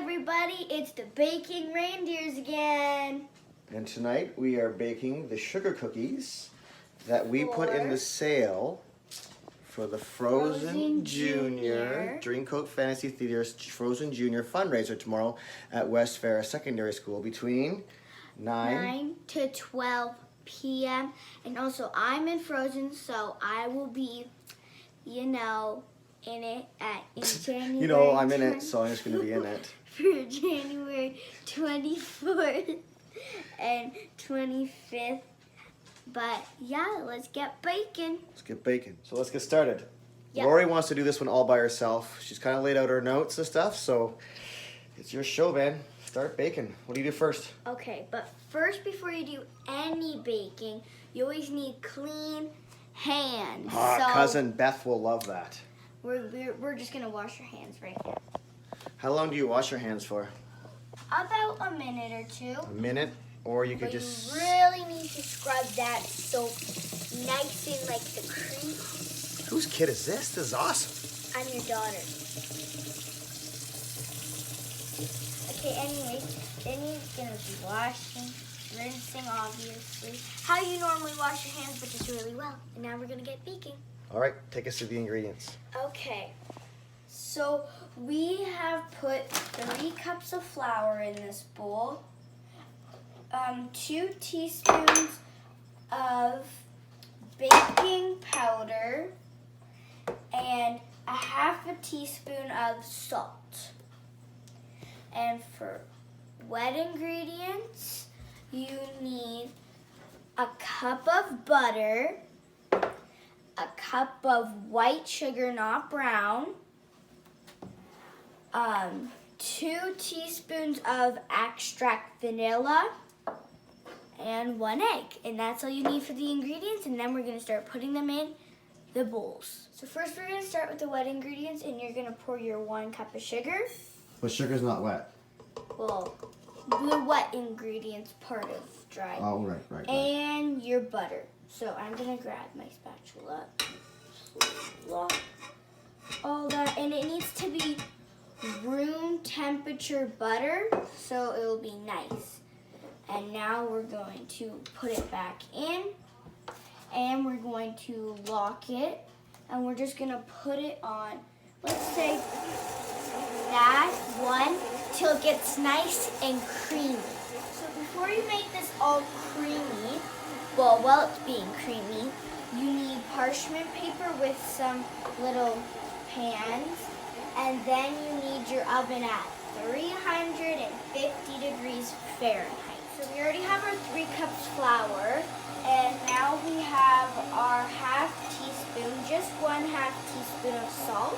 everybody, it's the Baking Reindeers again. And tonight we are baking the sugar cookies that we put in the sale for the Frozen Junior Dreamcoat Fantasy Theater's Frozen Junior fundraiser tomorrow at West Fair Secondary School between 9 to 12 p.m. And also I'm in Frozen, so I will be, in it in January. I'm in it, so I'm just going to be in it. For January 24th and 25th. But yeah, let's get baking. Let's get baking. So let's get started. Yep. Rory wants to do this one all by herself. She's kind of laid out her notes and stuff, so it's your show, man. Start baking. What do you do first? Okay, but first, before you do any baking, you always need clean hands. Cousin Beth will love that. We're just gonna wash your hands right now. How long do you wash your hands for? About a minute or two. A minute? Or you could You just... really need to scrub that soap nice and like the cream. Whose kid is this? This is awesome. I'm your daughter. Okay, anyway, then you're gonna be washing, rinsing, obviously. How you normally wash your hands, but just really well. And now we're gonna get baking. All right, take us through the ingredients. Okay, so we have put 3 cups of flour in this bowl, 2 teaspoons of baking powder, and a half a teaspoon of salt. And for wet ingredients, you need a cup of butter, a cup of white sugar, not brown, 2 teaspoons of extract vanilla, and 1 egg. And that's all you need for the ingredients, and then we're gonna start putting them in the bowls. So first we're gonna start with the wet ingredients, and you're gonna pour your 1 cup of sugar. But sugar's not wet. Well, the wet ingredients part of dry. Oh, right. And your butter. So I'm gonna grab my spatula, lock all that, and it needs to be room temperature butter, so it will be nice. And now we're going to put it back in, and we're going to lock it, and we're just gonna put it on, let's say that one, till it gets nice and creamy. So before you make this all creamy, well, while it's being creamy, you need parchment paper with some little pans, and then you need your oven at 350 degrees Fahrenheit. So we already have our 3 cups flour, and now we have our half teaspoon, just 1/2 teaspoon of salt.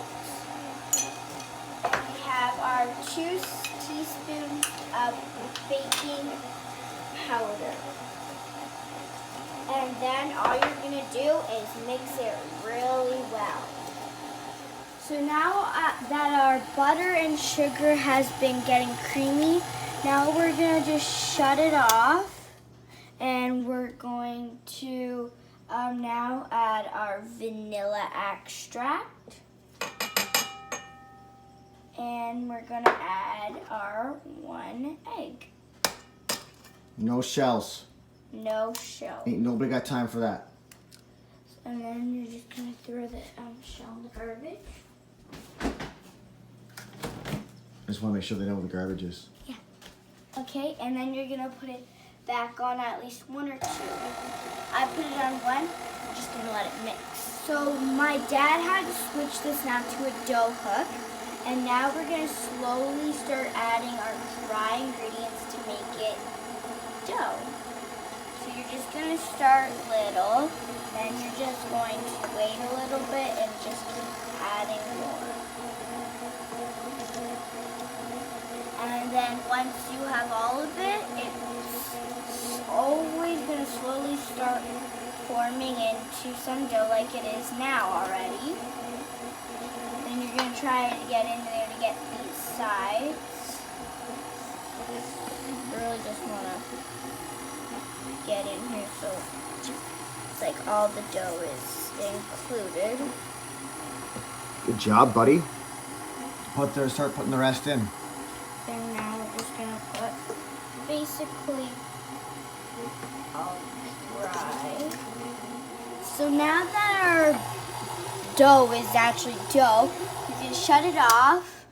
We have our 2 teaspoons of baking powder. And then all you're gonna do is mix it really well. So now that our butter and sugar has been getting creamy, now we're gonna just shut it off, and we're going to now add our vanilla extract. And we're gonna add our 1 egg. No shells. No shell. Ain't nobody got time for that. And then you're just gonna throw the shell in the garbage. I just want to make sure they know what the garbage is. Yeah. Okay, and then you're gonna put it back on at least 1 or 2. I put it on 1. I'm just gonna let it mix. So my dad had to switch this now to a dough hook. And now we're going to slowly start adding our dry ingredients to make it dough. So you're just going to start little, then you're just going to wait a little bit and just keep adding more. And then once you have all of it, it's always going to slowly start forming into some dough like it is now already. And you're going to try to get in there to get these sides. Really just want to get in here so it's like all the dough is included. Good job, buddy. Start putting the rest in. And now we're just gonna put basically all dry. So now that our dough is actually dough, you can shut it off.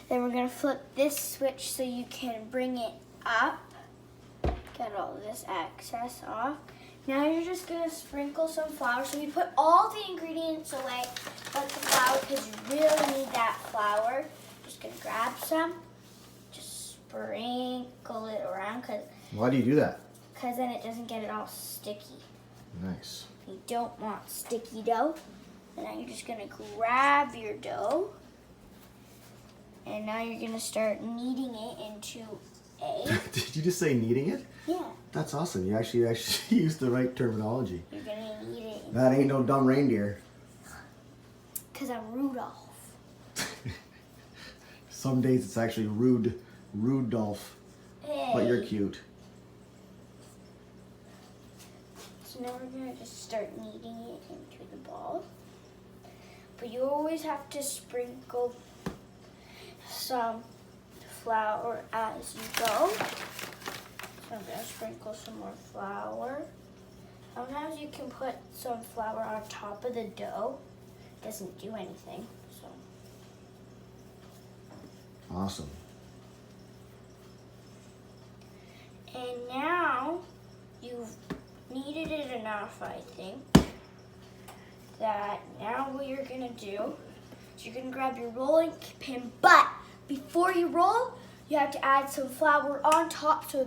Then we're gonna flip this switch so you can bring it up. Get all this excess off. Now you're just gonna sprinkle some flour. So we put all the ingredients away, but the flour, because you really need that flour. Just gonna grab some, just sprinkle it around. Why do you do that? Because then it doesn't get it all sticky. Nice. You don't want sticky dough. And now you're just gonna grab your dough. And now you're gonna start kneading it into a... Did you just say kneading it? Yeah. That's awesome. You actually used the right terminology. You're gonna knead it. That ain't no dumb reindeer. Because I'm Rudolph. Some days it's actually Rudolph. Hey. But you're cute. So now we're gonna just start kneading it into the ball. But you always have to sprinkle some flour as you go. So I'm gonna sprinkle some more flour. Sometimes you can put some flour on top of the dough. It doesn't do anything, so. Awesome. And now you've kneaded it enough, I think, that now what you're gonna do is you're gonna grab your rolling pin, but before you roll, you have to add some flour on top so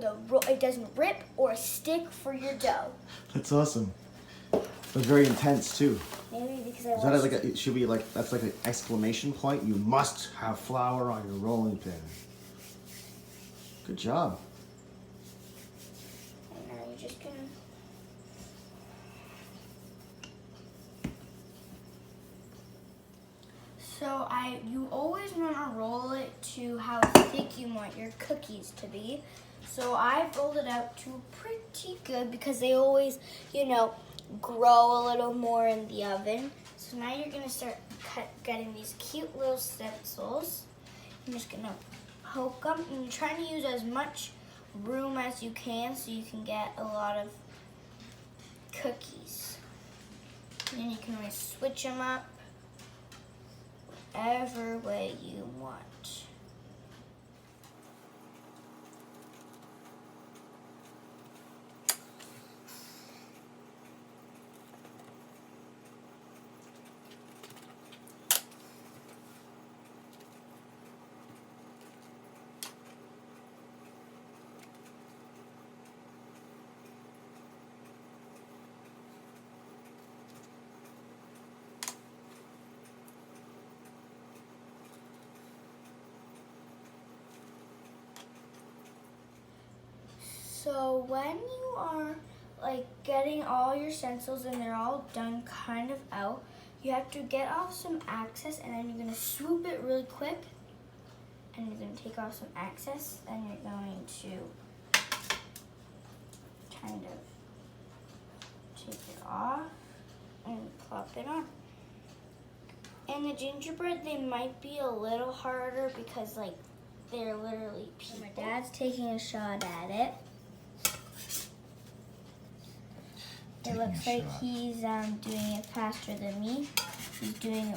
it doesn't rip or stick for your dough. That's awesome. That's very intense too. Maybe because Is that like it should be like, that's like an exclamation point? You must have flour on your rolling pin. Good job. And now you're just gonna... So you always want to roll it to how thick you want your cookies to be. So I've rolled it out to pretty good because they always, grow a little more in the oven. So now you're gonna start getting these cute little stencils. I'm just gonna poke them, and you're trying to use as much room as you can so you can get a lot of cookies. And then you can always switch them up whatever way you want. So when you are getting all your stencils and they're all done kind of out, you have to get off some excess, and then you're going to swoop it really quick, and you're going to take off some excess, and you're going to kind of take it off and plop it on. And the gingerbread, they might be a little harder because they're literally people. My dad's taking a shot at it. It looks like he's doing it faster than me. He's doing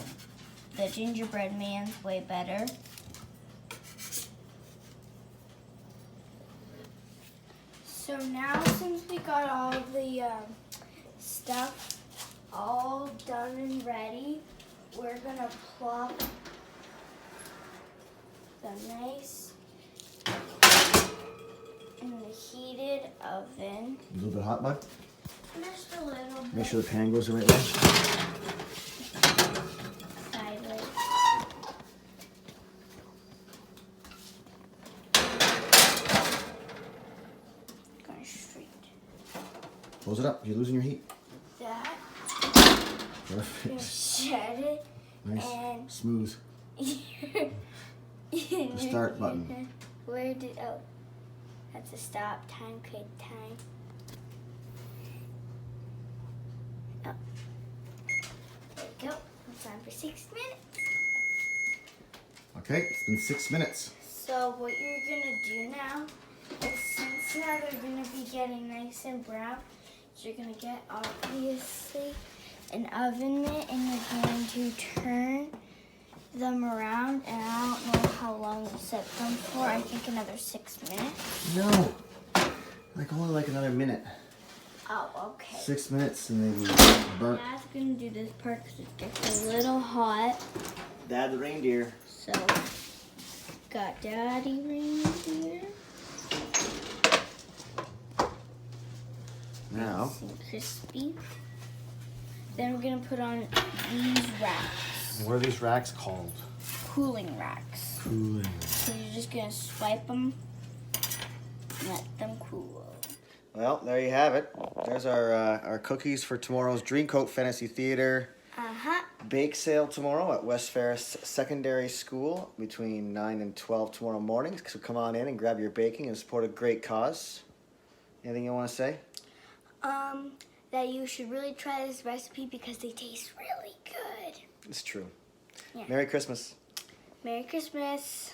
the gingerbread man's way better. So now, since we got all the stuff all done and ready, we're gonna plop the nice in the heated oven. A little bit hot, bud? Just a little bit. Make sure the pan goes the right way. Sideways. Going straight. Close it up. You're losing your heat. That. Perfect. Shut it. Nice. And smooth. The start button. Where did, oh, that's a stop time, quick time. Oh. There we go. It's on for 6 minutes. Okay, it's been 6 minutes. So what you're gonna do now is, since now they're gonna be getting nice and brown, you're gonna get obviously an oven mitt and you're going to turn them around, and I don't know how long you set them for. I think another 6 minutes. No, only like another minute. Oh, okay. 6 minutes and they be burnt. Dad's gonna do this part because it gets a little hot. Dad the reindeer. So, got Daddy reindeer. Now. Nice and crispy. Then we're gonna put on these racks. What are these racks called? Cooling racks. Cooling. So you're just gonna swipe them, let them cool. Well, there you have it. There's our cookies for tomorrow's Dreamcoat Fantasy Theater bake sale tomorrow at West Ferris Secondary School between 9 and 12 tomorrow morning. So come on in and grab your baking and support a great cause. Anything you want to say? That you should really try this recipe because they taste really good. It's true. Yeah. Merry Christmas. Merry Christmas.